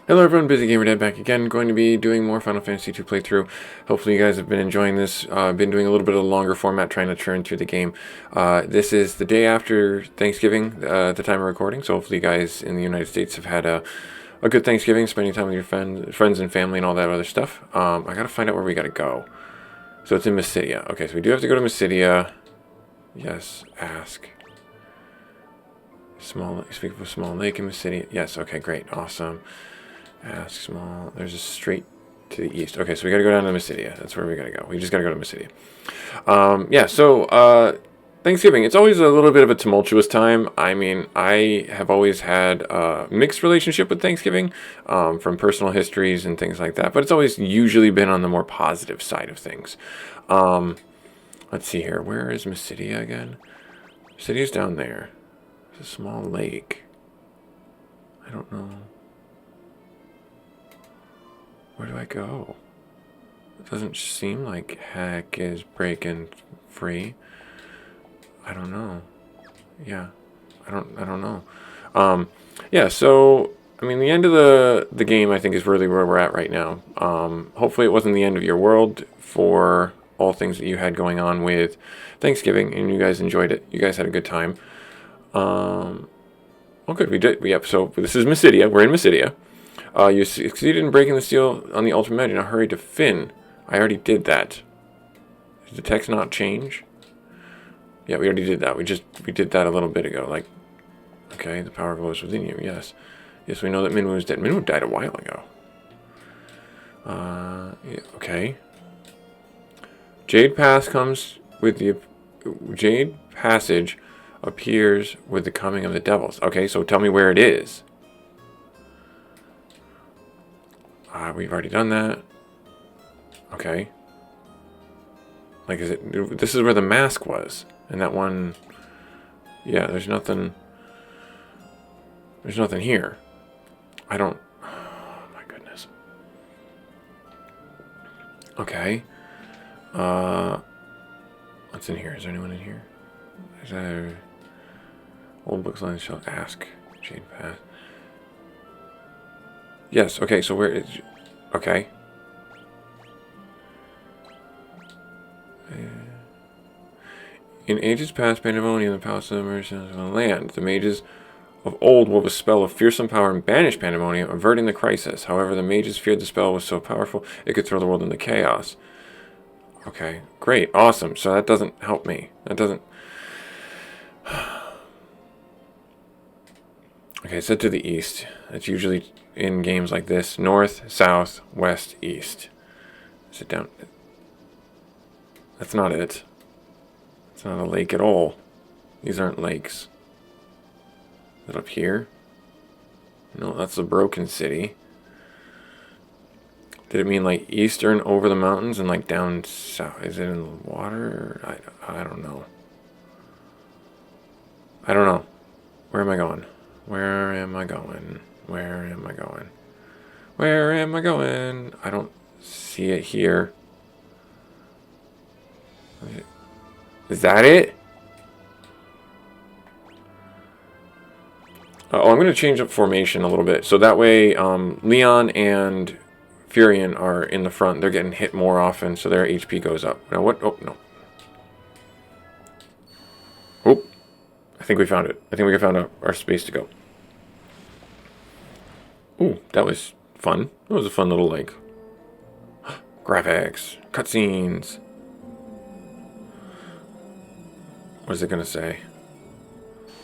Hello everyone, Busy Gamer Dad back again. Going to be doing more Final Fantasy 2 playthrough. Hopefully you guys have been enjoying this. I've been doing a little bit of a longer format, trying to churn through the game. This is the day after Thanksgiving, at the time of recording, so hopefully you guys in the United States have had a good Thanksgiving, spending time with your friends and family and all that other stuff. I gotta find out where we gotta go. So it's in Mysidia. Okay, so we do have to go to Mysidia. Yes, ask. Speak of a small lake in Mysidia. Yes, okay, great, awesome. Ask small. There's a straight to the east. Okay, so we got to go down to Mysidia. That's where we got to go. We just got to go to Mysidia. Yeah, so Thanksgiving. It's always a little bit of a tumultuous time. I mean, I have always had a mixed relationship with Thanksgiving from personal histories and things like that. But it's always usually been on the more positive side of things. Let's see here. Where is Mysidia again? Mysidia's down there. It's a small lake. I don't know. Where do I go? It doesn't seem like heck is breaking free. I don't know. Yeah. I don't know. Yeah, so I mean the end of the game I think is really where we're at right now. Hopefully it wasn't the end of your world for all things that you had going on with Thanksgiving and you guys enjoyed it. You guys had a good time. Oh good, we did. Yep, so this is Mysidia. We're in Mysidia. You succeeded in breaking the seal on the Ultimate Magic. Now hurry to Finn. I already did that. Did the text not change? Yeah, we already did that. We did that a little bit ago. Like, okay, the power glows within you. Yes. Yes, we know that Minwu is dead. Minwu died a while ago. Yeah, okay. Jade Passage appears with the coming of the devils. Okay, so tell me where it is. We've already done that. Okay. Like, is it... This is where the mask was. And that one... Yeah, there's nothing... There's nothing here. I don't... Oh, my goodness. Okay. What's in here? Is there anyone in here? Is there... Old books line shall ask. Jade Pass. Yes, okay, so where is... Okay. In ages past, Pandemonium, the palace of the merchants of the land, the mages of old wove a spell of fearsome power and banished Pandemonium, averting the crisis. However, the mages feared the spell was so powerful it could throw the world into chaos. Okay, great, awesome. So that doesn't help me. That doesn't... Okay, set to the east. That's usually in games like this. North, south, west, east. Sit down. That's not it. It's not a lake at all. These aren't lakes. Is it up here? No, that's the broken city. Did it mean like eastern over the mountains and like down south? Is it in the water? I don't know. I don't know. Where am I going? Where am I going? Where am I going? Where am I going? I don't see it here. Is that it? Oh, I'm going to change up formation a little bit. So that way Leon and Furion are in the front. They're getting hit more often, so their HP goes up. Now what? Oh, no. Oh, I think we found it. I think we found our space to go. Ooh, that was fun. That was a fun little, like, graphics, cutscenes. What is it going to say?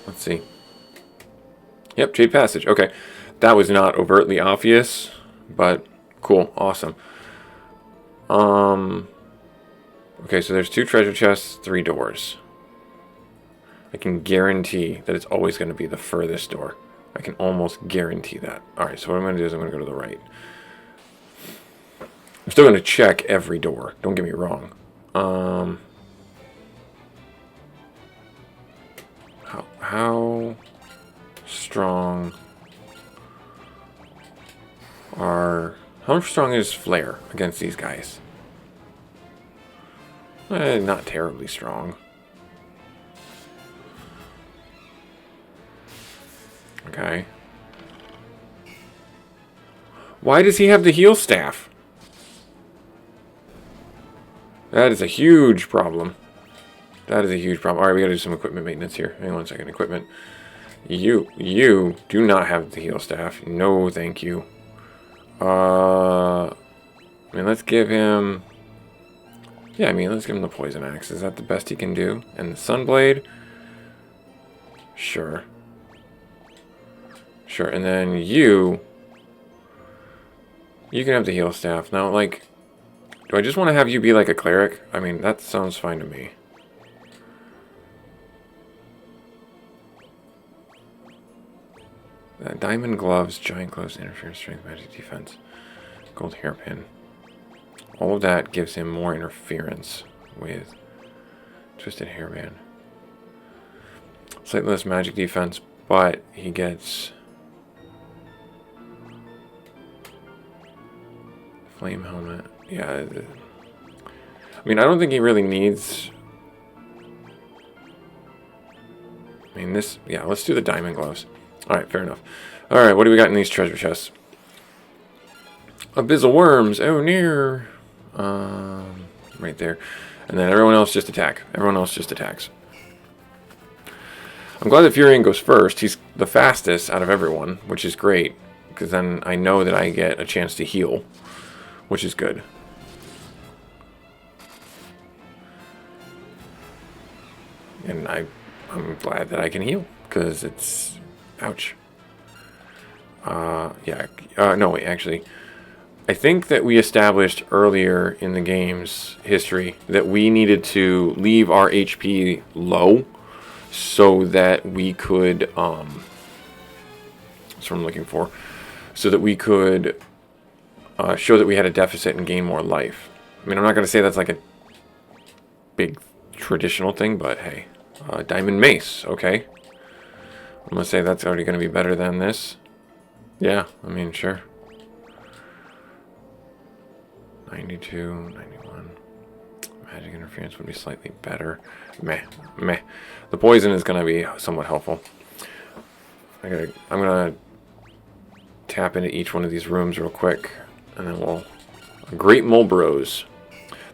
Let's see. Yep, Jade Passage. Okay. That was not overtly obvious, but cool. Awesome. Okay, so there's 2 treasure chests, 3 doors. I can guarantee that it's always going to be the furthest door. I can almost guarantee that. Alright, so what I'm going to do is I'm going to go to the right. I'm still going to check every door. Don't get me wrong. How strong are... How strong is Flare against these guys? Not terribly strong. Okay. Why does he have the heal staff? That is a huge problem. That is a huge problem. Alright, we gotta do some equipment maintenance here. Hang on 1 second. Equipment. You do not have the heal staff. No, thank you. I mean, let's give him... Yeah, I mean, let's give him the poison axe. Is that the best he can do? And the sunblade? Sure. Sure, and then you can have the heal staff. Now, like, do I just want to have you be like a cleric? I mean, that sounds fine to me. Diamond gloves, giant gloves, interference, strength, magic, defense, gold hairpin. All of that gives him more interference with twisted hairband. Slightly less magic defense, but he gets flame helmet. Yeah. I mean, I don't think he really needs... I mean, this... Yeah, let's do the diamond gloves. Alright, fair enough. Alright, what do we got in these treasure chests? Abyssal worms. Oh, near. Right there. And then everyone else just attack. Everyone else just attacks. I'm glad that Furion goes first. He's the fastest out of everyone, which is great. Because then I know that I get a chance to heal, which is good. And I'm glad that I can heal, because it's... Ouch. Yeah. No, wait, actually. I think that we established earlier in the game's history that we needed to leave our HP low so that we could, that's what I'm looking for, so that we could show that we had a deficit and gain more life. I mean, I'm not going to say that's like a big traditional thing, but hey. Diamond mace, okay. I'm going to say that's already going to be better than this. Yeah, I mean, sure. 92, 91. Magic interference would be slightly better. Meh, meh. The poison is going to be somewhat helpful. I'm going to tap into each one of these rooms real quick. And then we'll... Great Mulbros.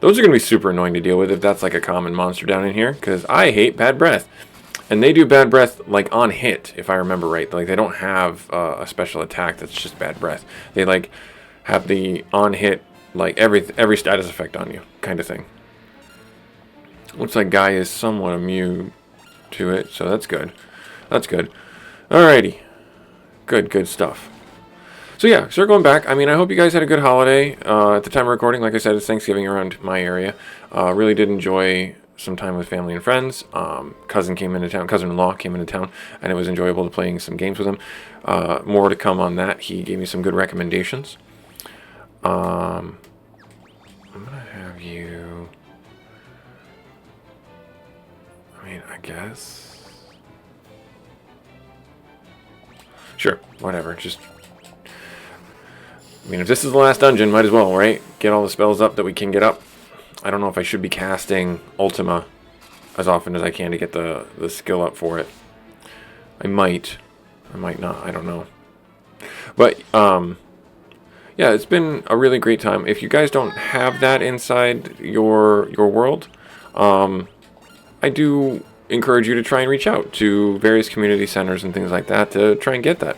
Those are going to be super annoying to deal with if that's like a common monster down in here. Because I hate bad breath. And they do bad breath like on hit, if I remember right. Like they don't have a special attack that's just bad breath. They like have the on hit, like every status effect on you kind of thing. Looks like Guy is somewhat immune to it, so that's good. That's good. Alrighty. Good stuff. So yeah, circling back, I mean, I hope you guys had a good holiday. At the time of recording, like I said, it's Thanksgiving around my area. Really did enjoy some time with family and friends. Cousin-in-law came into town, and it was enjoyable to playing some games with him. More to come on that. He gave me some good recommendations. I'm gonna have you... I mean, I guess... Sure, whatever, just... I mean, if this is the last dungeon, might as well, right? Get all the spells up that we can get up. I don't know if I should be casting Ultima as often as I can to get the skill up for it. I might not, I don't know. But, yeah, it's been a really great time. If you guys don't have that inside your world, I do encourage you to try and reach out to various community centers and things like that to try and get that.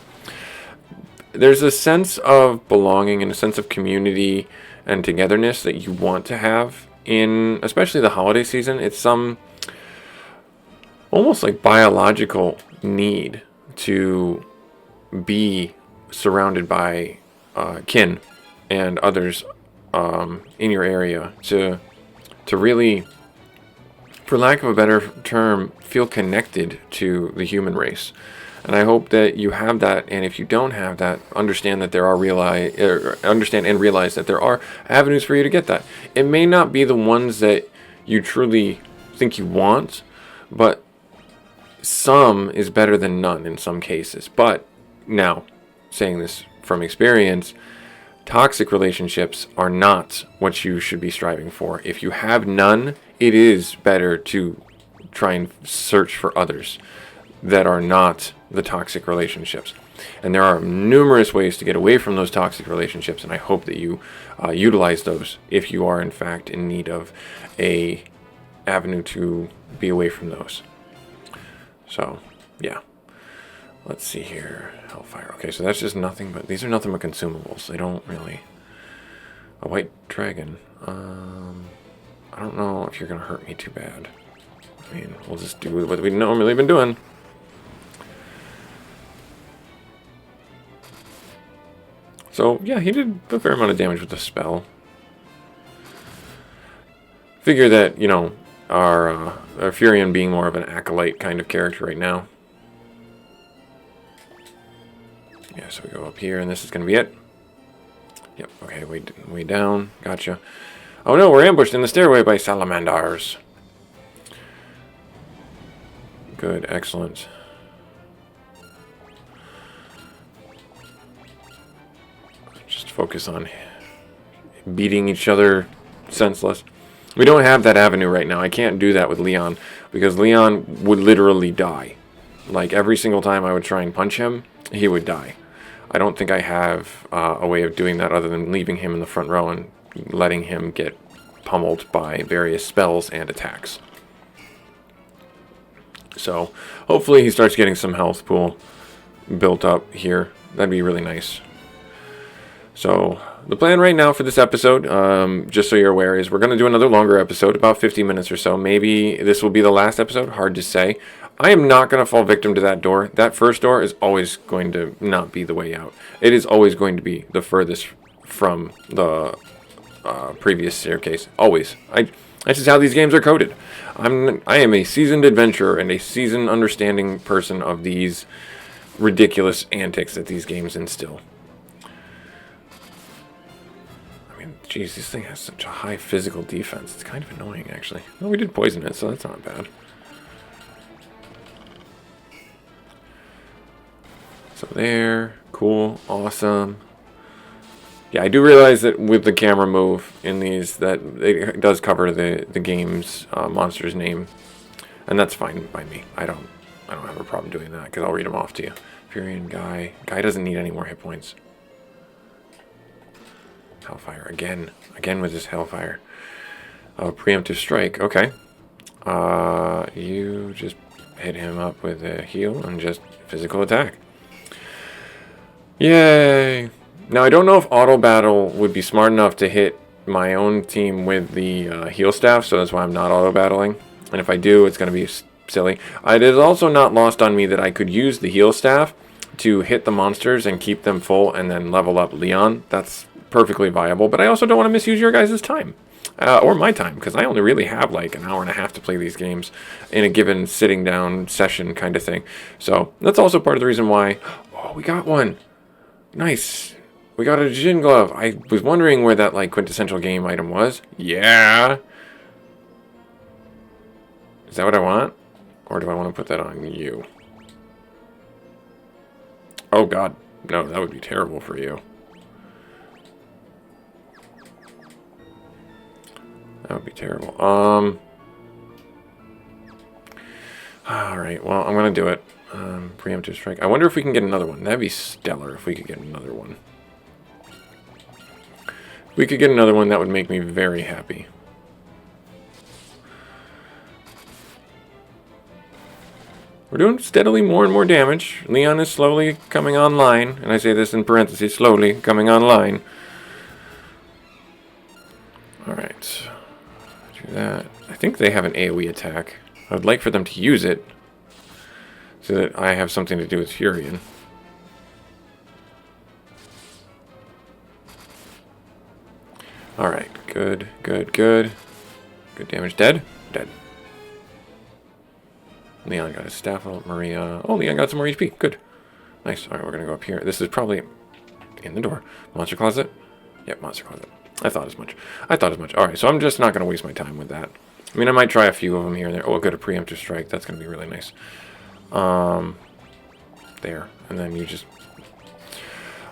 There's a sense of belonging and a sense of community and togetherness that you want to have in, especially the holiday season. It's some almost like biological need to be surrounded by kin and others in your area to really, for lack of a better term, feel connected to the human race. And I hope that you have that, and if you don't have that, understand that there are understand and realize that there are avenues for you to get that. It may not be the ones that you truly think you want, but some is better than none in some cases. But now, saying this from experience, toxic relationships are not what you should be striving for. If you have none, it is better to try and search for others that are not the toxic relationships. And there are numerous ways to get away from those toxic relationships, and I hope that you utilize those if you are in fact in need of a avenue to be away from those. So, yeah. Let's see here. Hellfire. Okay, so that's just nothing but... These are nothing but consumables. They don't really... A white dragon. I don't know if you're going to hurt me too bad. I mean, we'll just do what we've normally been doing. So, yeah, he did a fair amount of damage with the spell. Figure that, you know, our Furion being more of an acolyte kind of character right now. Yeah, so we go up here, and this is going to be it. Yep, okay, way down. Gotcha. Oh no, we're ambushed in the stairway by salamanders. Good, excellent. Just focus on beating each other senseless. We don't have that avenue right now. I can't do that with Leon, because Leon would literally die. Like, every single time I would try and punch him, he would die. I don't think I have a way of doing that other than leaving him in the front row and letting him get pummeled by various spells and attacks. So, hopefully he starts getting some health pool built up here. That'd be really nice. So, the plan right now for this episode, just so you're aware, is we're going to do another longer episode, about 50 minutes or so. Maybe this will be the last episode, hard to say. I am not going to fall victim to that door. That first door is always going to not be the way out. It is always going to be the furthest from the previous staircase. Always. That's just how these games are coded. I am a seasoned adventurer and a seasoned understanding person of these ridiculous antics that these games instill. I mean, geez, this thing has such a high physical defense. It's kind of annoying, actually. Well, we did poison it, so that's not bad. So there, cool, awesome. Yeah, I do realize that with the camera move in these, that it does cover the game's monster's name, and that's fine by me. I don't have a problem doing that because I'll read them off to you. Furion Guy. Guy doesn't need any more hit points. Hellfire again with this Hellfire. Preemptive strike. Okay. You just hit him up with a heal and just physical attack. Yay! Now, I don't know if auto battle would be smart enough to hit my own team with the heal staff, so that's why I'm not auto battling. And if I do, it's going to be silly. It is also not lost on me that I could use the heal staff to hit the monsters and keep them full and then level up Leon. That's perfectly viable, but I also don't want to misuse your guys' time. Or my time, because I only really have like an hour and a half to play these games in a given sitting down session kind of thing. So that's also part of the reason why... Oh, we got one! Nice. We got a Jin Glove. I was wondering where that, like, quintessential game item was. Yeah. Is that what I want? Or do I want to put that on you? Oh, God. No, that would be terrible for you. That would be terrible. Alright, well, I'm going to do it. Preemptive strike. I wonder if we can get another one. That'd be stellar if we could get another one. If we could get another one, that would make me very happy. We're doing steadily more and more damage. Leon is slowly coming online, and I say this in parentheses, slowly coming online. Alright. Do that. I think they have an AoE attack. I would like for them to use it, so that I have something to do with Furion. Alright, good. Good damage. Dead? Dead. Leon got his staff out. Maria. Oh, Leon got some more HP. Good. Nice. Alright, we're going to go up here. This is probably in the door. Monster closet? Yep, monster closet. I thought as much. Alright, so I'm just not going to waste my time with that. I mean, I might try a few of them here and there. Oh, good, a preemptive strike. That's going to be really nice. There. And then you just...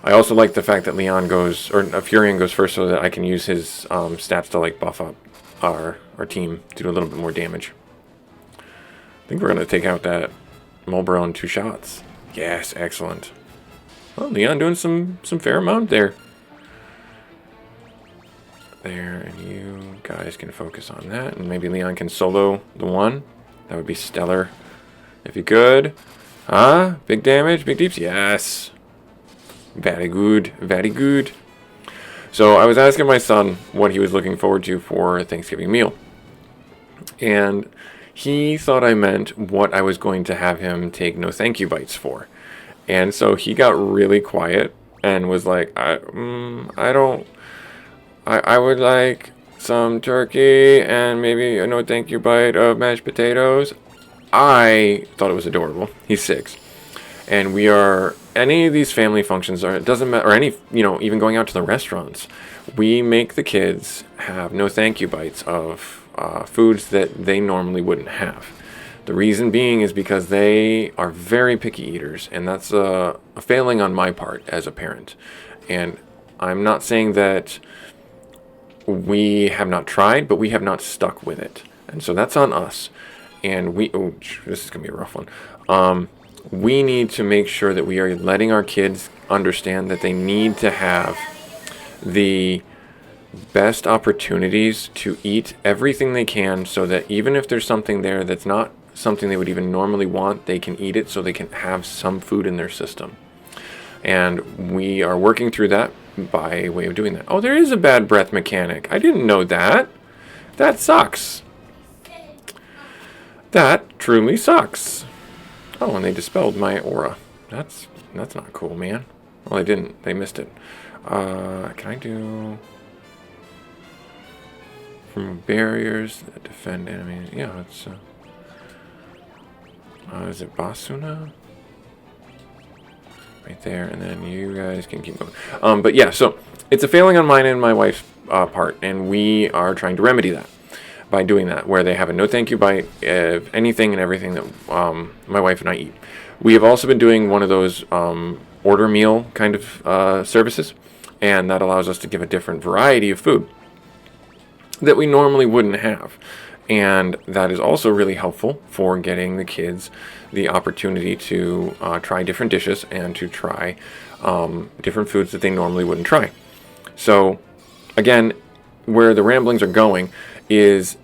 I also like the fact that Leon goes, or Furion goes first so that I can use his stats to, like, buff up our team, do a little bit more damage. I think we're going to take out that Mulbro in 2 shots. Yes, excellent. Oh, Leon doing some fair amount there. There, and you guys can focus on that, and maybe Leon can solo the one. That would be stellar if he could. Big damage, big deeps. Yes. Very good, very good. So I was asking my son what he was looking forward to for a Thanksgiving meal. And he thought I meant what I was going to have him take no thank you bites for. And so he got really quiet and was like, I would like some turkey and maybe a no thank you bite of mashed potatoes. I thought it was adorable. He's 6. And we are, any of these family functions, or it doesn't matter, or any, even going out to the restaurants, we make the kids have no thank you bites of foods that they normally wouldn't have. The reason being is because they are very picky eaters, and that's a failing on my part as a parent. And I'm not saying that we have not tried, but we have not stuck with it. And so that's on us. And this is going to be a rough one. We need to make sure that we are letting our kids understand that they need to have the best opportunities to eat everything they can, so that even if there's something there that's not something they would even normally want, they can eat it so they can have some food in their system. And we are working through that by way of doing that. Oh, there is a bad breath mechanic. I didn't know that. That sucks. That truly sucks. Oh, and they dispelled my aura. That's not cool, man. Well, they didn't. They missed it. Can I do from barriers that defend enemies? Yeah, it's is it Basuna? Right there, and then you guys can keep going. But yeah, so it's a failing on mine and my wife's part, and we are trying to remedy that by doing that, where they have a no thank you bite of anything and everything that my wife and I eat. We have also been doing one of those order meal kind of services, and that allows us to give a different variety of food that we normally wouldn't have. And that is also really helpful for getting the kids the opportunity to try different dishes and to try different foods that they normally wouldn't try. So, again, where the ramblings are going is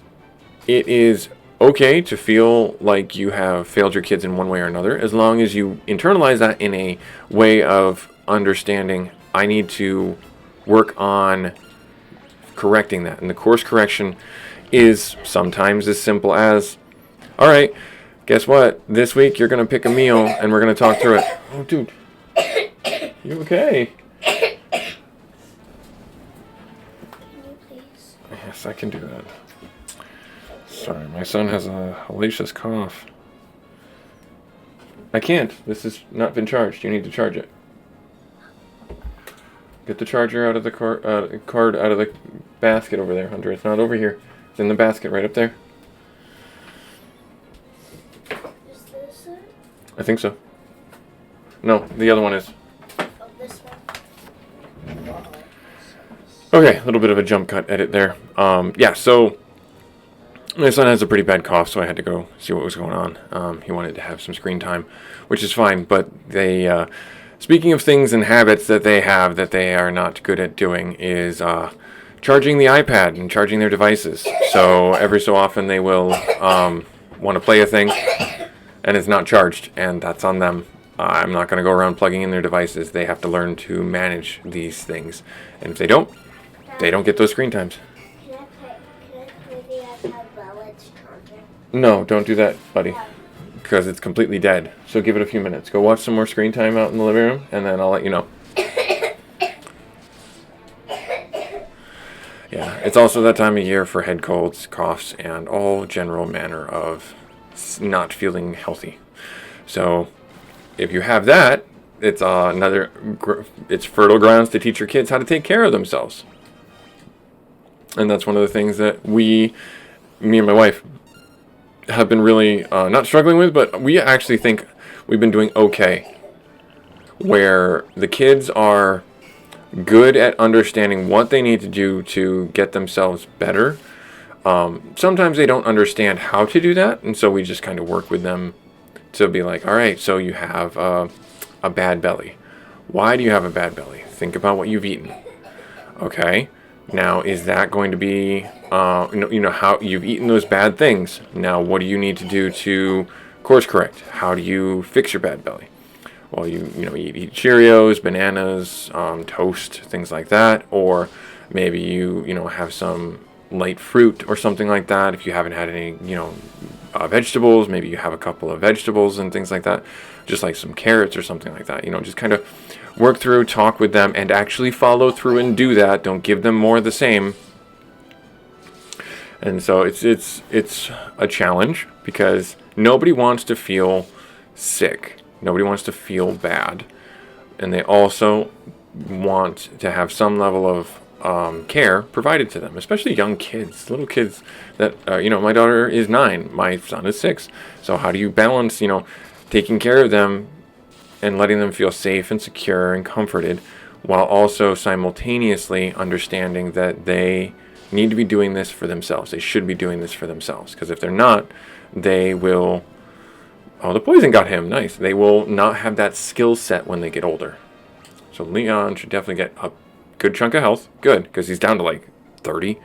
it is okay to feel like you have failed your kids in one way or another, as long as you internalize that in a way of understanding, I need to work on correcting that. And the course correction is sometimes as simple as, all right, guess what? This week you're going to pick a meal and we're going to talk through it. Oh, dude. You okay? Can you please? Yes, I can do that. Sorry, my son has a hellacious cough. I can't. This has not been charged. You need to charge it. Get the charger out of the card out of the basket over there, Hunter. It's not over here. It's in the basket right up there. Is this it? I think so. No, the other one is. Oh, this one? Okay, a little bit of a jump cut edit there. Yeah, so my son has a pretty bad cough, so I had to go see what was going on. He wanted to have some screen time, which is fine, but they, speaking of things and habits that they have that they are not good at doing is charging the iPad and charging their devices. So every so often they will want to play a thing and it's not charged, and that's on them. I'm not going to go around plugging in their devices. They have to learn to manage these things, and if they don't get those screen times. Can I play the iPad while it's charging? No, don't do that, buddy, because it's completely dead. So give it a few minutes. Go watch some more screen time out in the living room, and then I'll let you know. Yeah, it's also that time of year for head colds, coughs, and all general manner of not feeling healthy. So if you have that, it's it's fertile grounds to teach your kids how to take care of themselves. And that's one of the things that me and my wife, have been really not struggling with, but we actually think we've been doing okay. Where the kids are good at understanding what they need to do to get themselves better. Sometimes they don't understand how to do that, and so we just kind of work with them to be like, all right, so you have a bad belly. Why do you have a bad belly? Think about what you've eaten. Okay. Now, is that going to be, how you've eaten those bad things? Now, what do you need to do to course correct? How do you fix your bad belly? Well, you eat Cheerios, bananas, toast, things like that, or maybe you have some light fruit or something like that. If you haven't had any, vegetables, maybe you have a couple of vegetables and things like that, just like some carrots or something like that. Just kind of work through, talk with them, and actually follow through and do that. Don't give them more of the same. And so it's a challenge because nobody wants to feel sick. Nobody wants to feel bad. And they also want to have some level of care provided to them, especially young kids, little kids that, my daughter is 9, my son is 6. So how do you balance, taking care of them and letting them feel safe and secure and comforted while also simultaneously understanding that they need to be doing this for themselves. They should be doing this for themselves. Because if they're not, they will... Oh, the poison got him. Nice. They will not have that skill set when they get older. So Leon should definitely get a good chunk of health. Good, because he's down to like 30.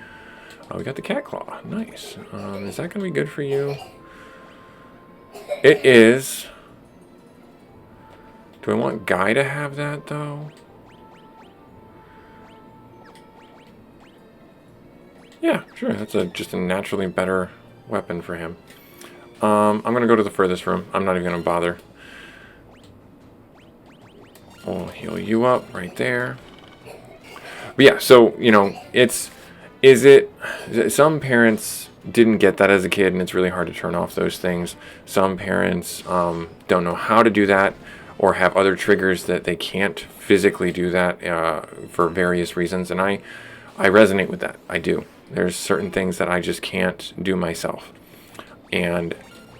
Oh, we got the cat claw. Nice. Is that going to be good for you? It is. Do I want Guy to have that, though? Yeah, sure. That's just a naturally better weapon for him. I'm going to go to the furthest room. I'm not even going to bother. We'll heal you up right there. But yeah, so, some parents didn't get that as a kid, and it's really hard to turn off those things. Some parents don't know how to do that or have other triggers that they can't physically do that for various reasons, and I resonate with that. I do. There's certain things that I just can't do myself. And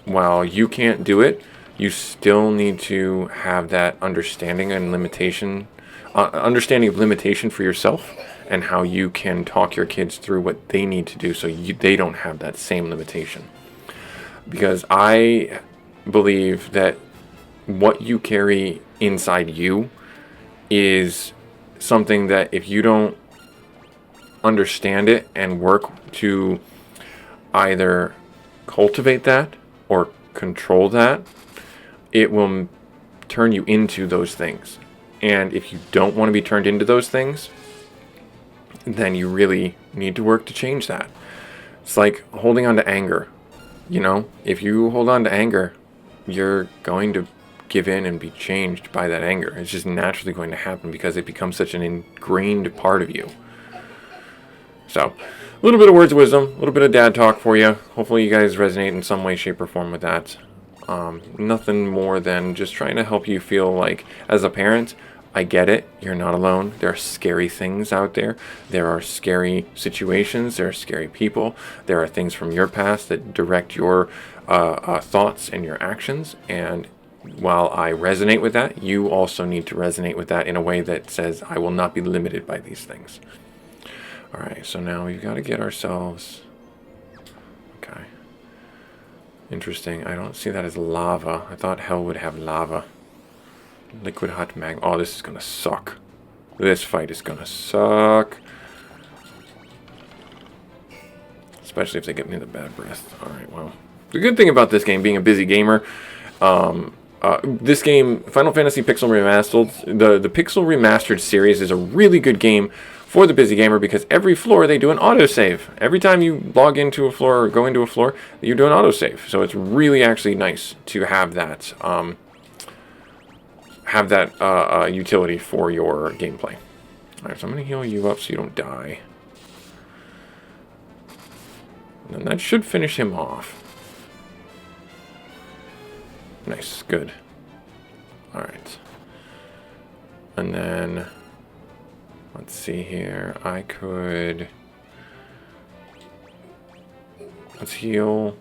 while you can't do it, you still need to have that understanding and limitation, understanding of limitation for yourself and how you can talk your kids through what they need to do so they don't have that same limitation. Because I believe that what you carry inside you is something that if you don't understand it and work to either cultivate that or control that, it will turn you into those things. And if you don't want to be turned into those things, then you really need to work to change that. It's like holding on to anger. If you hold on to anger, you're going to give in and be changed by that anger. It's just naturally going to happen because it becomes such an ingrained part of you. So, a little bit of words of wisdom, a little bit of dad talk for you. Hopefully you guys resonate in some way, shape, or form with that. Nothing more than just trying to help you feel like, as a parent, I get it. You're not alone. There are scary things out there. There are scary situations. There are scary people. There are things from your past that direct your thoughts and your actions. And while I resonate with that, you also need to resonate with that in a way that says, I will not be limited by these things. All right, so now we've got to get ourselves... Okay. Interesting. I don't see that as lava. I thought hell would have lava. Liquid hot magma. Oh, this is going to suck. This fight is going to suck. Especially if they get me the bad breath. All right, well. The good thing about this game, being a busy gamer, this game, Final Fantasy Pixel Remastered, the Pixel Remastered series is a really good game for the busy gamer because every floor they do an autosave. Every time you log into a floor or go into a floor, you do an autosave. So it's really actually nice to have that utility for your gameplay. All right, so I'm going to heal you up so you don't die. And that should finish him off. Nice, good. All right. And then... let's see here. I could... let's heal.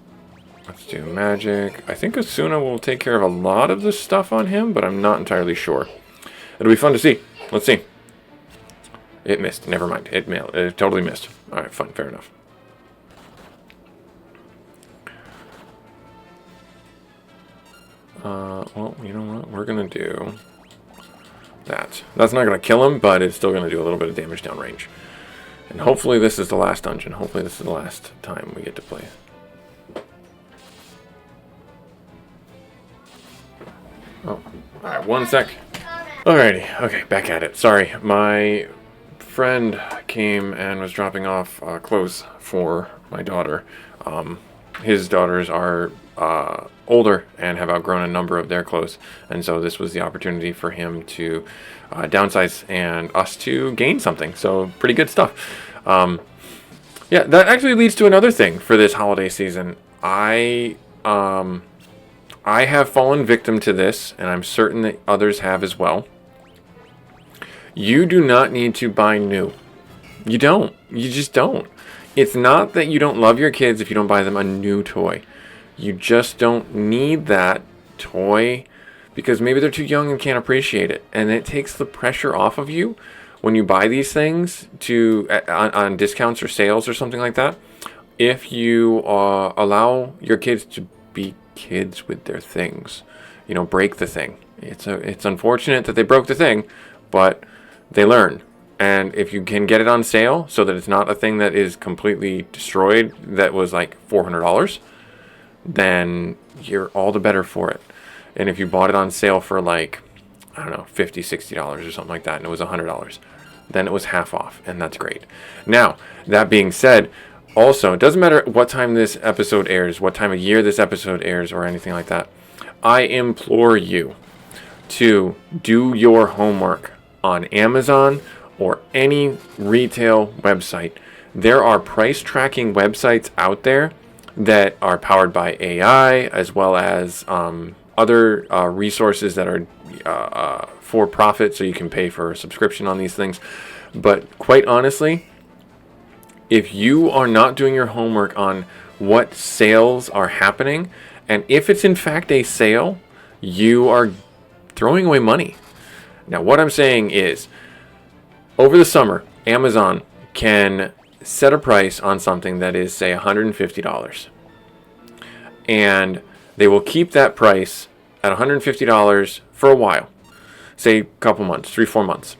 Let's do magic. I think Asuna will take care of a lot of the stuff on him, but I'm not entirely sure. It'll be fun to see. Let's see. It missed. Never mind. It totally missed. Alright, fun. Fair enough. Well, you know what we're going to do? that. That's not going to kill him, but it's still going to do a little bit of damage downrange. And hopefully this is the last dungeon. Hopefully this is the last time we get to play. Oh, alright, 1 sec. Alrighty, okay, back at it. Sorry, my friend came and was dropping off clothes for my daughter. His daughters are older and have outgrown a number of their clothes, and so this was the opportunity for him to downsize and us to gain something. So pretty good stuff. Yeah, that actually leads to another thing for this holiday season. I have fallen victim to this, and I'm certain that others have as well. You do not need to buy new. You don't. You just don't. It's not that you don't love your kids if you don't buy them a new toy. You just don't need that toy because maybe they're too young and can't appreciate it. And it takes the pressure off of you when you buy these things on discounts or sales or something like that. If you allow your kids to be kids with their things, break the thing. It's unfortunate that they broke the thing, but they learn. And if you can get it on sale so that it's not a thing that is completely destroyed that was like $400, then you're all the better for it. And if you bought it on sale for like, I don't know, $50, $60 or something like that, and it was $100, then it was half off, and that's great. Now, that being said, also, it doesn't matter what time this episode airs, what time of year this episode airs, or anything like that. I implore you to do your homework on Amazon or any retail website. There are price tracking websites out there that are powered by AI, as well as other resources that are for profit, so you can pay for a subscription on these things. But quite honestly, if you are not doing your homework on what sales are happening, and if it's in fact a sale, you are throwing away money. Now, what I'm saying is, over the summer, Amazon can set a price on something that is, say, $150. And they will keep that price at $150 for a while. Say a couple months, 3-4 months.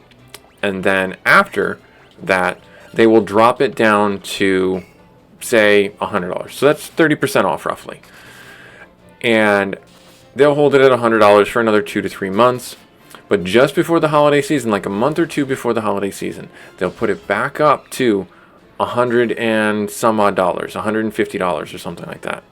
And then after that, they will drop it down to, say, $100. So that's 30% off roughly. And they'll hold it at $100 for another 2 to 3 months. But just before the holiday season, like a month or two before the holiday season, they'll put it back up to $100 and some odd dollars, $150 or something like that.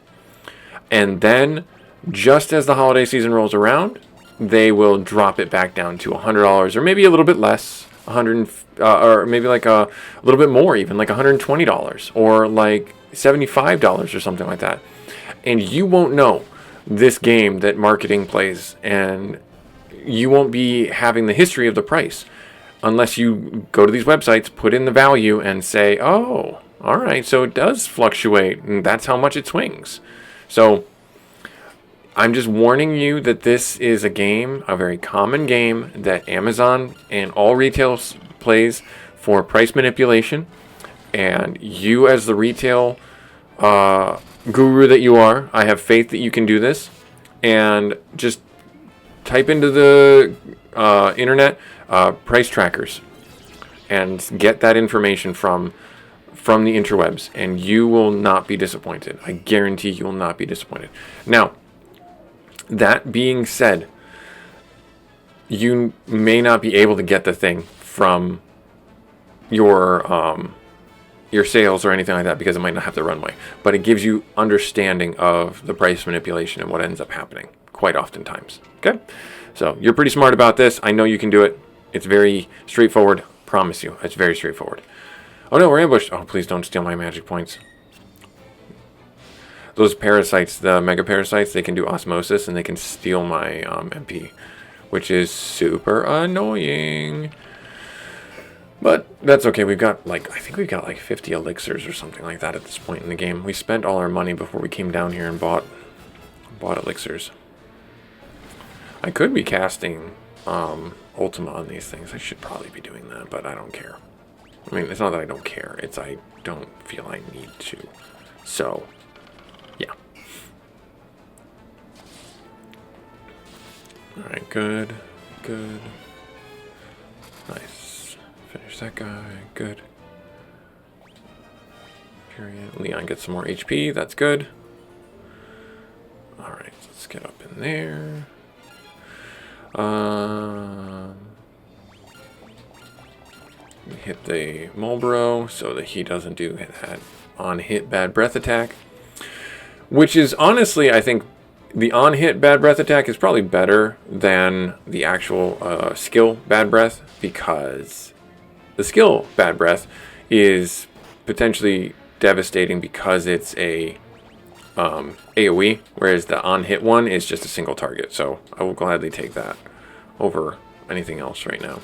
And then, just as the holiday season rolls around, they will drop it back down to $100 or maybe a little bit less, or maybe like a little bit more, even like $120 or like $75 or something like that. And you won't know this game that marketing plays, and you won't be having the history of the price unless you go to these websites, put in the value, and say, oh, all right, so it does fluctuate, and that's how much it swings. So I'm just warning you that this is a game, a very common game, that Amazon and all retail plays for price manipulation. And you, as the retail guru that you are, I have faith that you can do this. And just type into the internet price trackers and get that information from the interwebs, and you will not be disappointed. I guarantee you will not be disappointed. Now, that being said, you may not be able to get the thing from your sales or anything like that because it might not have the runway, but it gives you understanding of the price manipulation and what ends up happening quite oftentimes. Okay, so you're pretty smart about this. I know you can do it. It's very straightforward. Promise you, it's very straightforward. Oh no, we're ambushed. Oh, please don't steal my magic points. Those parasites, the mega parasites, they can do osmosis and they can steal my MP, which is super annoying. But that's okay. We've got I think we've got like 50 elixirs or something like that at this point in the game. We spent all our money before we came down here and bought elixirs. I could be casting Ultima on these things. I should probably be doing that, but I don't care. I mean, it's not that I don't care. It's I don't feel I need to. So, yeah. Alright, good. Nice. Finish that guy. Good. Period. Leon gets some more HP. That's good. Alright, let's get up in there. Hit the Marlboro so that he doesn't do that on-hit bad breath attack. Which is honestly, I think, the on-hit bad breath attack is probably better than the actual skill bad breath, because the skill bad breath is potentially devastating because it's a AoE, whereas the on-hit one is just a single target. So I will gladly take that over anything else right now.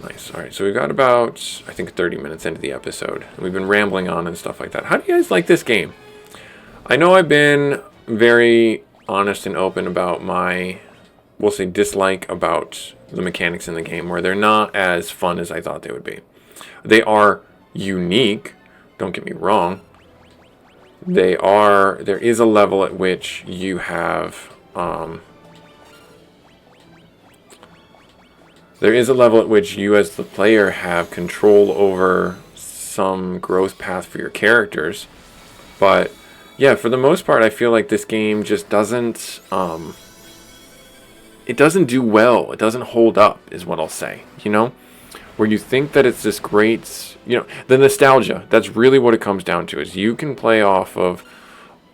Nice. Alright, so we've got about, I think, 30 minutes into the episode. We've been rambling on and stuff like that. How do you guys like this game? I know I've been very honest and open about my, we'll say, dislike about the mechanics in the game, where they're not as fun as I thought they would be. They are unique, don't get me wrong. There is a level at which you have, there is a level at which you as the player have control over some growth path for your characters. But yeah, for the most part, I feel like this game just doesn't, it doesn't do well. It doesn't hold up, is what I'll say, you know? Where you think that it's this great, you know, the nostalgia, that's really what it comes down to, is you can play off of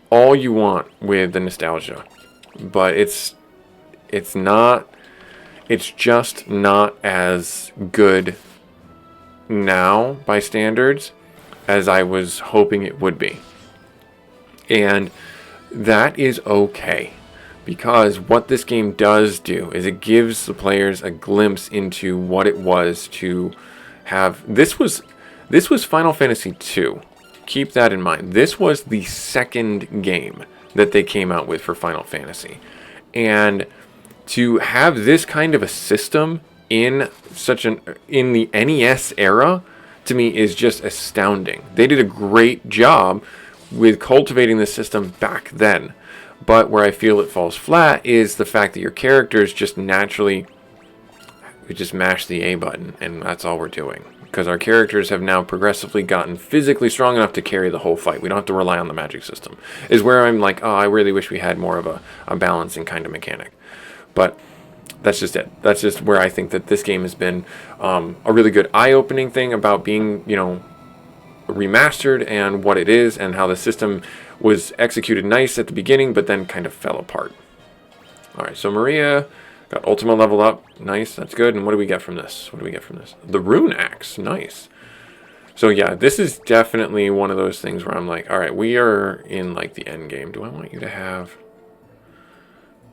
all you want with the nostalgia. But it's not, it's just not as good now by standards as I was hoping it would be. And that is okay, because what this game does do is it gives the players a glimpse into what it was to have. This was Final Fantasy II. Keep that in mind. This was the second game that they came out with for Final Fantasy. And to have this kind of a system in the NES era, to me, is just astounding. They did a great job with cultivating the system back then. But where I feel it falls flat is the fact that your characters just naturally, we just mash the A button, and that's all we're doing. Because our characters have now progressively gotten physically strong enough to carry the whole fight. We don't have to rely on the magic system. Is where I'm like, oh, I really wish we had more of a balancing kind of mechanic. But that's just it. That's just where I think that this game has been a really good eye-opening thing about being, you know, remastered and what it is, and how the system was executed nice at the beginning, but then kind of fell apart. Alright, so Maria got Ultima level up. Nice, that's good. And what do we get from this? What do we get from this? The Rune Axe. Nice. So yeah, this is definitely one of those things where I'm like, alright, we are in like the end game. Do I want you to have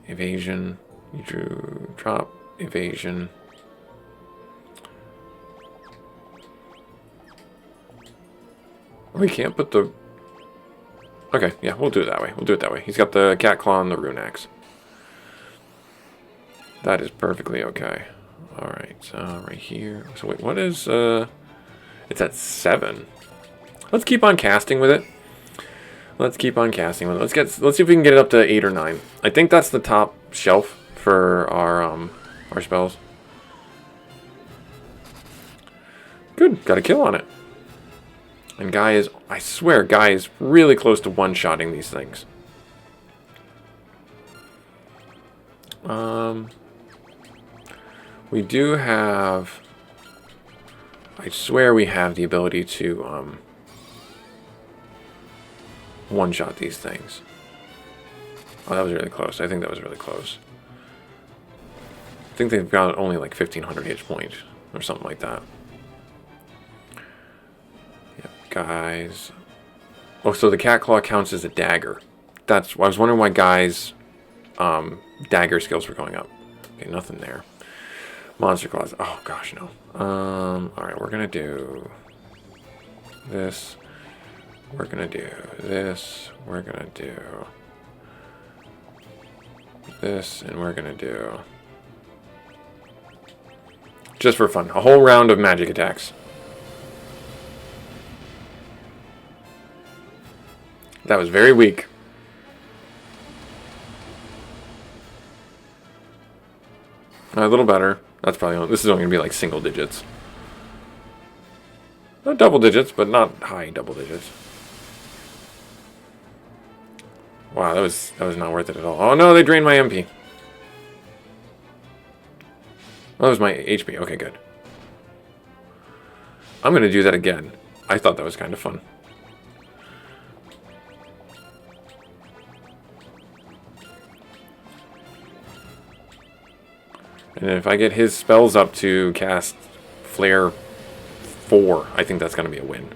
evasion? You drew drop evasion. We can't put the... Okay, yeah, we'll do it that way. We'll do it that way. He's got the cat claw and the rune axe. That is perfectly okay. Alright, so right here. So wait, what is... It's at 7. Let's keep on casting with it. Let's keep on casting with it. Let's see if we can get it up to 8 or 9. I think that's the top shelf for our spells. Good, got a kill on it. And Guy is, I swear, Guy is really close to one-shotting these things. We do have, I swear we have the ability to one-shot these things. Oh, that was really close. I think that was really close. I think they've got only like 1,500 hit points or something like that. Yep, guys. Oh, so the cat claw counts as a dagger. That's, I was wondering why Guy's dagger skills were going up. Okay, nothing there. Monster claws. Oh gosh, no. Alright, we're gonna do this. We're gonna do this. We're gonna do this, and we're gonna do, just for fun, a whole round of magic attacks. That was very weak. A little better. That's probably, this is only going to be like single digits. Not double digits, but not high double digits. Wow, that was not worth it at all. Oh no, they drained my MP. Oh, that was my HP. Okay, good. I'm going to do that again. I thought that was kind of fun. And if I get his spells up to cast Flare 4, I think that's going to be a win.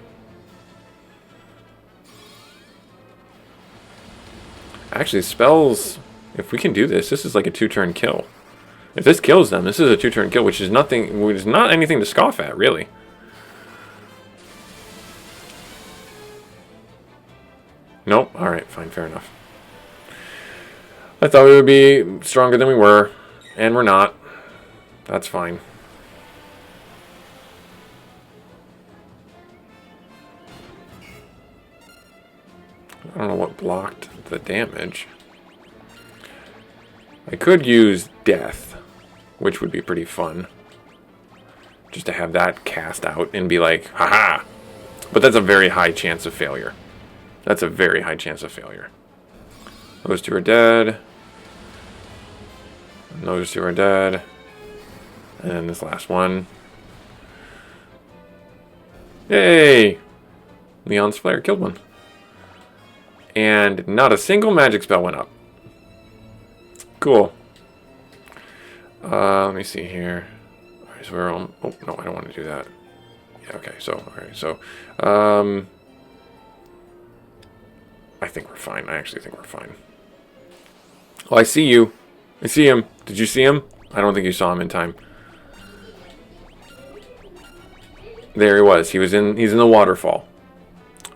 Actually, spells, if we can do this, this is like a 2-turn kill. If this kills them, this is a 2-turn kill, which is nothing, which is not anything to scoff at, really. Nope. Alright, fine, fair enough. I thought we would be stronger than we were, and we're not. That's fine. I don't know what blocked the damage. I could use Death, which would be pretty fun. Just to have that cast out and be like, haha! But that's a very high chance of failure. That's a very high chance of failure. Those two are dead. And those two are dead. And then this last one. Yay! Leon's Flare killed one. And not a single magic spell went up. Cool. Let me see here. Alright, so we're on... Oh, no, I don't want to do that. Yeah, okay, so... Alright, so... I think we're fine. I actually think we're fine. Oh, I see you. I see him. Did you see him? I don't think you saw him in time. There he was. He's in the waterfall.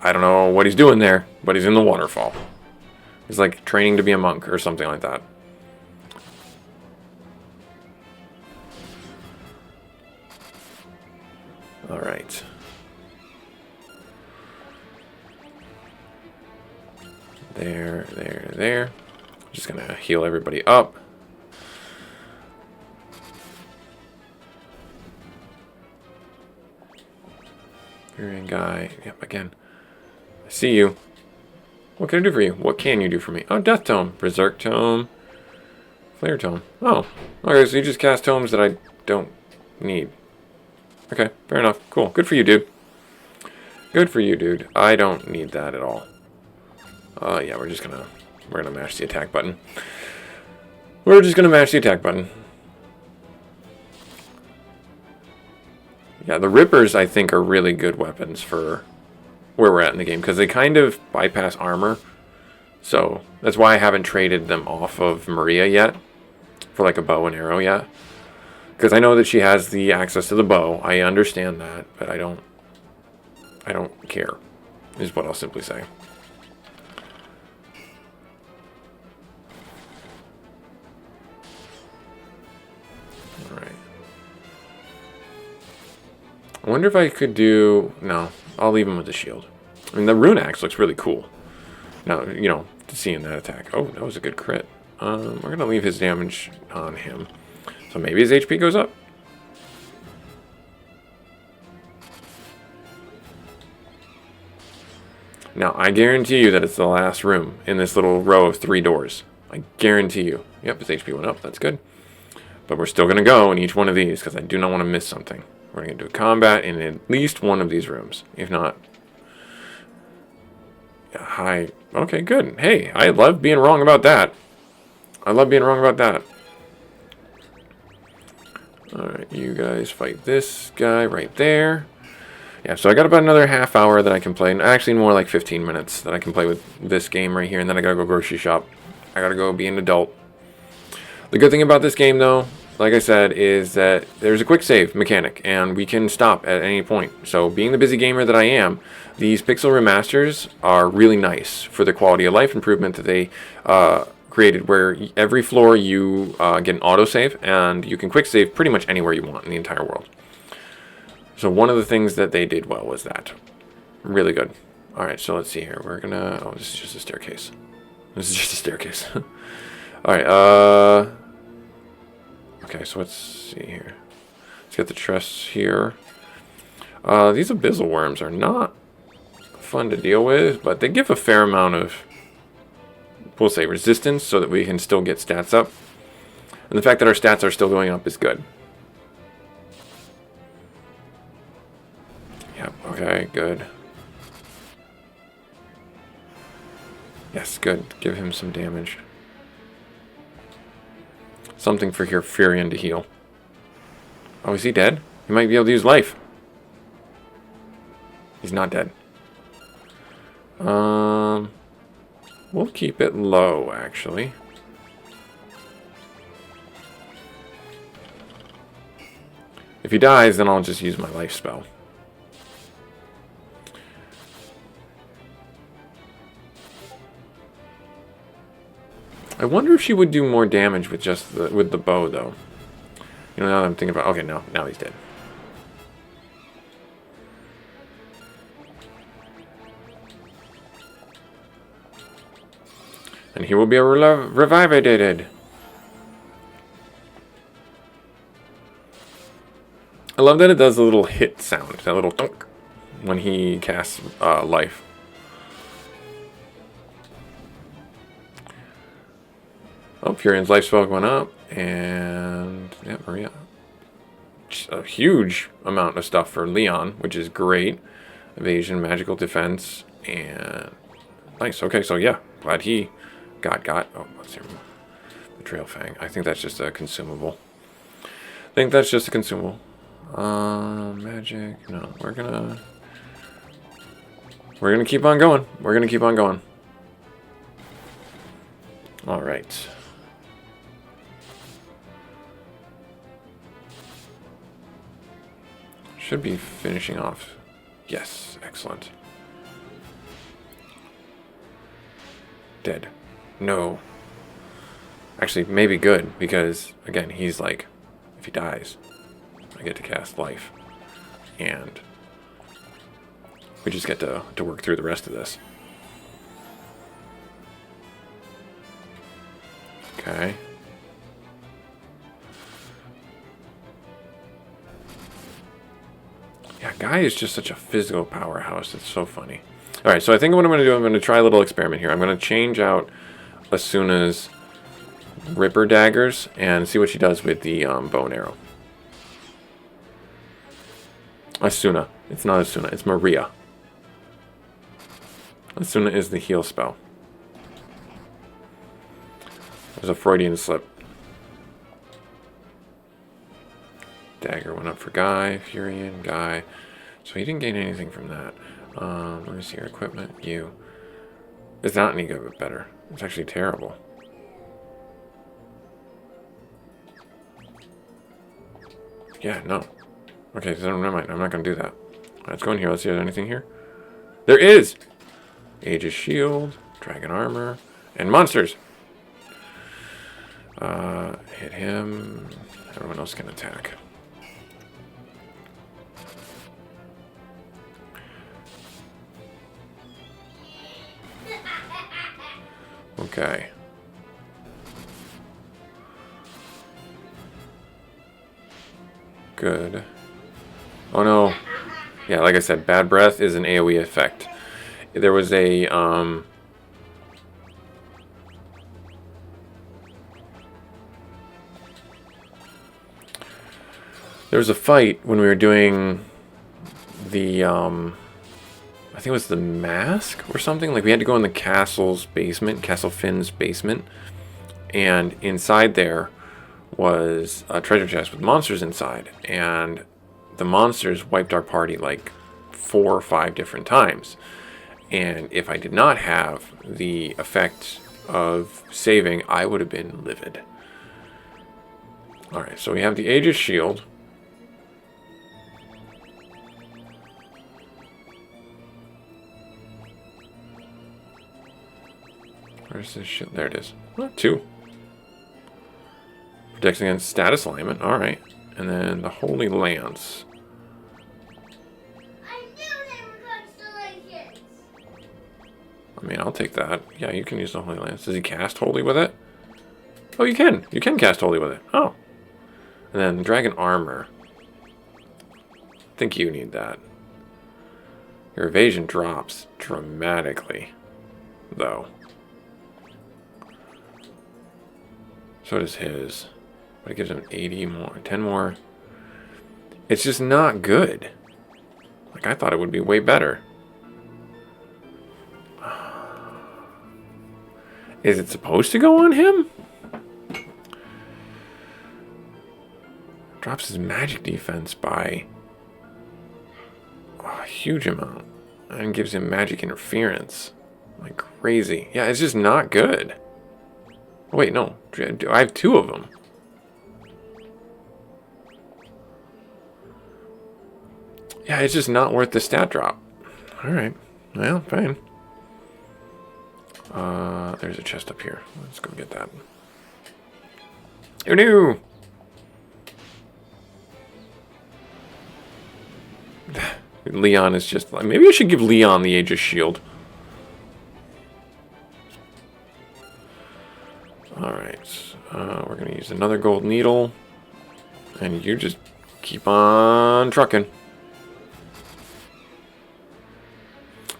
I don't know what he's doing there, but he's in the waterfall. He's like training to be a monk or something like that. All right. There. Just gonna heal everybody up. Furion guy. Yep, again. I see you. What can I do for you? What can you do for me? Oh, Death Tome. Berserk Tome. Flare Tome. Oh. Okay, so you just cast tomes that I don't need. Okay, fair enough. Cool. Good for you, dude. Good for you, dude. I don't need that at all. Yeah, we're gonna mash the attack button. We're just gonna mash the attack button. Yeah, the Rippers, I think, are really good weapons for where we're at in the game, because they kind of bypass armor. So, that's why I haven't traded them off of Maria yet, for like a bow and arrow yet. Because I know that she has the access to the bow. I understand that, but I don't care, is what I'll simply say. Alright. I wonder if I could do... No, I'll leave him with the shield. I mean, the rune axe looks really cool. Now, you know, seeing that attack. Oh, that was a good crit. We're going to leave his damage on him. So maybe his HP goes up. Now, I guarantee you that it's the last room in this little row of 3 doors. I guarantee you. Yep, his HP went up. That's good. But we're still going to go in each one of these because I do not want to miss something. We're going to do combat in at least one of these rooms. If not... Hi. Okay, good. Hey, I love being wrong about that. I love being wrong about that. Alright, you guys fight this guy right there. Yeah, so I got about another half hour that I can play. Actually, more like 15 minutes that I can play with this game right here. And then I gotta go grocery shop. I gotta go be an adult. The good thing about this game, though, like I said, is that there's a quick save mechanic. And we can stop at any point. So being the busy gamer that I am, these pixel remasters are really nice for the quality of life improvement that they created, where every floor you get an autosave, and you can quick save pretty much anywhere you want in the entire world. So one of the things that they did well was that. Really good. Alright, so let's see here. We're gonna... Oh, this is just a staircase. This is just a staircase. Alright, okay, so let's see here. Let's get the chests here. These abyssal worms are not fun to deal with, but they give a fair amount of, we'll say, resistance so that we can still get stats up. And the fact that our stats are still going up is good. Yep, okay, good. Yes, good. Give him some damage. Something for your Furion to heal. Oh, is he dead? He might be able to use life. He's not dead. We'll keep it low, actually. If he dies, then I'll just use my life spell. I wonder if she would do more damage with just with the bow, though. You know, now that I'm thinking about... Okay, no. Now he's dead. And he will be revived. I love that it does a little hit sound. That little thunk when he casts life. Oh, Furion's life spell going up. And, yeah, Maria. Just a huge amount of stuff for Leon, which is great. Evasion, magical defense, and... Nice, okay, so yeah. Glad he got... Oh, what's here? Betrayal Fang. I think that's just a consumable. Magic. No, we're gonna keep on going. All right. Should be finishing off. Yes, excellent. Dead. No. Actually, maybe good, because, again, he's like, if he dies, I get to cast life. And we just get to work through the rest of this. Okay. Yeah, Guy is just such a physical powerhouse. It's so funny. Alright, so I think what I'm going to do, I'm going to try a little experiment here. I'm going to change out Asuna's Ripper Daggers and see what she does with the bow and arrow. Asuna. It's not Asuna, it's Maria. Asuna is the heal spell. There's a Freudian slip. Dagger went up for Guy, Furion, Guy. So he didn't gain anything from that. Let me see your equipment. You. It's not any good, but better. It's actually terrible. Yeah, no. Okay, so never mind. I'm not going to do that. Let's go in here. Let's see if there's anything here. There is! Aegis Shield, Dragon Armor, and monsters! Hit him. Everyone else can attack. Okay. Good. Oh no. Yeah, like I said, Bad Breath is an AoE effect. There was a, there was a fight when we were doing the, I think it was the mask or something. Like we had to go in the castle's basement, Castle Finn's basement. And inside there was a treasure chest with monsters inside. And the monsters wiped our party like 4 or 5 different times. And if I did not have the effect of saving, I would have been livid. Alright, so we have the Aegis Shield. Where's this shield? There it is. Oh, 2. Protects against status alignment. Alright. And then the Holy Lance. I knew they were constellations. I mean, I'll take that. Yeah, you can use the Holy Lance. Does he cast Holy with it? Oh, you can. You can cast Holy with it. Oh. And then Dragon Armor. think you need that. Your evasion drops dramatically, though. So does his. But it gives him 80 more, 10 more. It's just not good. Like, I thought it would be way better. Is it supposed to go on him? Drops his magic defense by a huge amount. And gives him magic interference. Like crazy. Yeah, it's just not good. Oh, wait, no. I have 2 of them. Yeah, it's just not worth the stat drop. Alright. Well, fine. There's a chest up here. Let's go get that. Oh no! Leon is just like... Maybe I should give Leon the Aegis Shield. Alright. We're going to use another gold needle. And you just keep on trucking.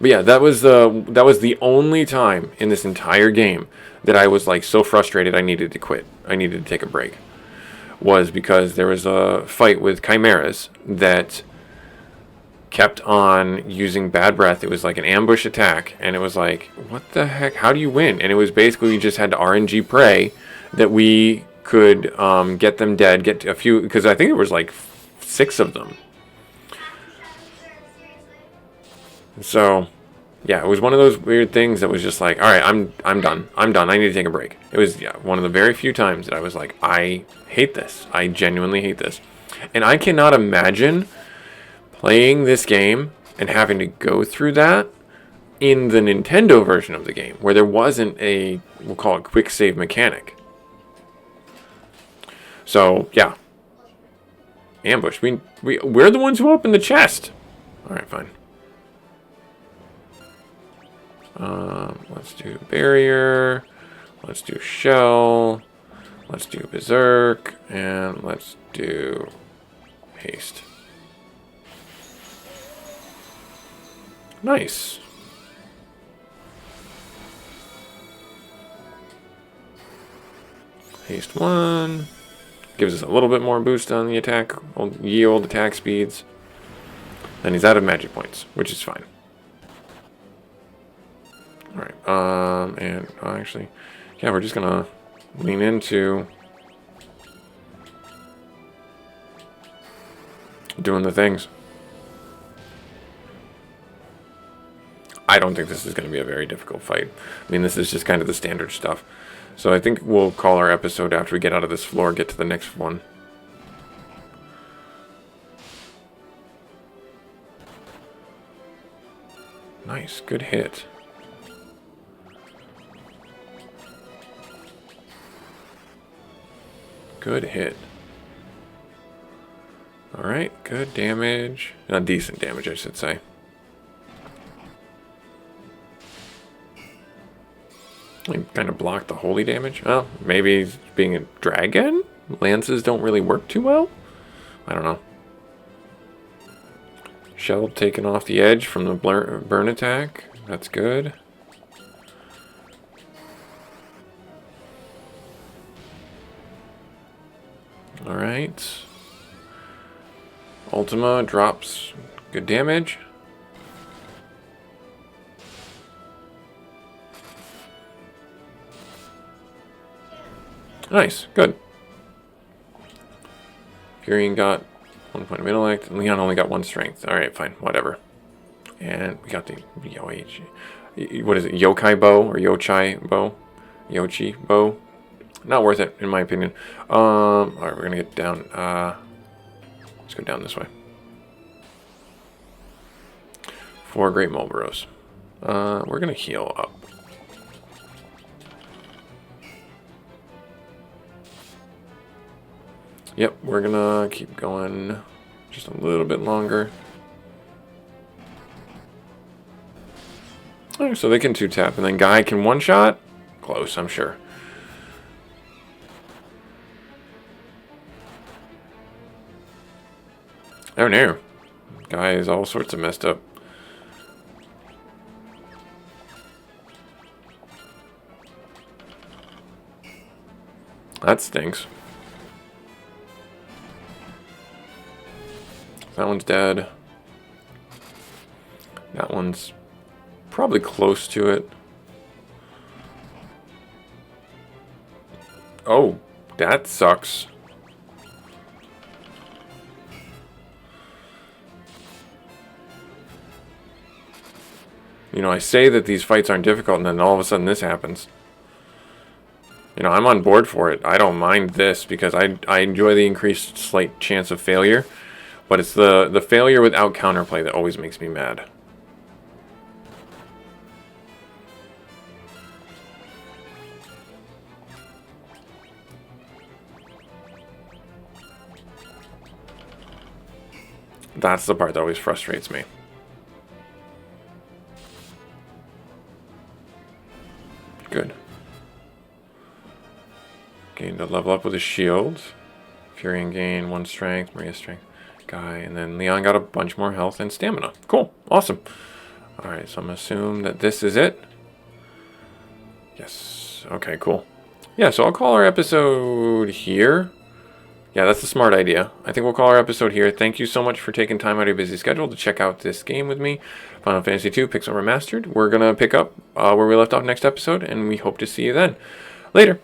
But yeah, that was the only time in this entire game that I was like so frustrated I needed to quit. I needed to take a break. Was because there was a fight with chimeras that kept on using bad breath. It was like an ambush attack, and it was like, what the heck? How do you win? And it was basically we just had to RNG pray that we could get them dead, get a few, because I think there was like 6 of them. So, yeah, it was one of those weird things that was just like, all right, I'm done. I'm done. I need to take a break. It was one of the very few times that I was like, I hate this. I genuinely hate this. And I cannot imagine playing this game and having to go through that in the Nintendo version of the game, where there wasn't a, we'll call it quick save mechanic. So, yeah. Ambush. We're the ones who opened the chest. All right, fine. Let's do barrier. Let's do shell. Let's do berserk. And let's do haste. Nice. Haste 1. Gives us a little bit more boost on the attack, yield attack speeds. Then he's out of magic points, which is fine. Alright, and actually, yeah, we're just gonna lean into doing the things. I don't think this is going to be a very difficult fight. I mean, this is just kind of the standard stuff. So I think we'll call our episode after we get out of this floor, get to the next one. Nice, good hit. Good hit. Alright, good damage. Decent damage, I should say. He kind of blocked the holy damage. Oh, maybe he's being a dragon? Lances don't really work too well? I don't know. Shell taken off the edge from the burn attack. That's good. Alright. Ultima drops good damage. Nice, good. Furion got 1 point of intellect. Leon only got 1 strength. Alright, fine, whatever. And we got the what is it? Yokai bow or Yochai bow? Yochi bow. Not worth it, in my opinion. Alright, we're gonna get down. Let's go down this way. 4 great Mulberros. We're gonna heal up. Yep, we're gonna keep going just a little bit longer. Oh, so they can 2-tap, and then Guy can 1-shot? Close, I'm sure. Oh no. guy is all sorts of messed up. That stinks. That one's dead. That one's probably close to it. Oh, that sucks. You know, I say that these fights aren't difficult, and then all of a sudden this happens. You know, I'm on board for it. I don't mind this because I enjoy the increased slight chance of failure. But it's the failure without counterplay that always makes me mad. That's the part that always frustrates me. Good. Gained a level up with his shield. Furion gain 1 strength, Maria strength. Guy, and then Leon got a bunch more health and stamina. Cool. Awesome. Alright, so I'm going to assume that this is it. Yes. Okay, cool. Yeah, so I'll call our episode here. Yeah, that's a smart idea. I think we'll call our episode here. Thank you so much for taking time out of your busy schedule to check out this game with me. Final Fantasy II Pixel Remastered. We're going to pick up where we left off next episode, and we hope to see you then. Later.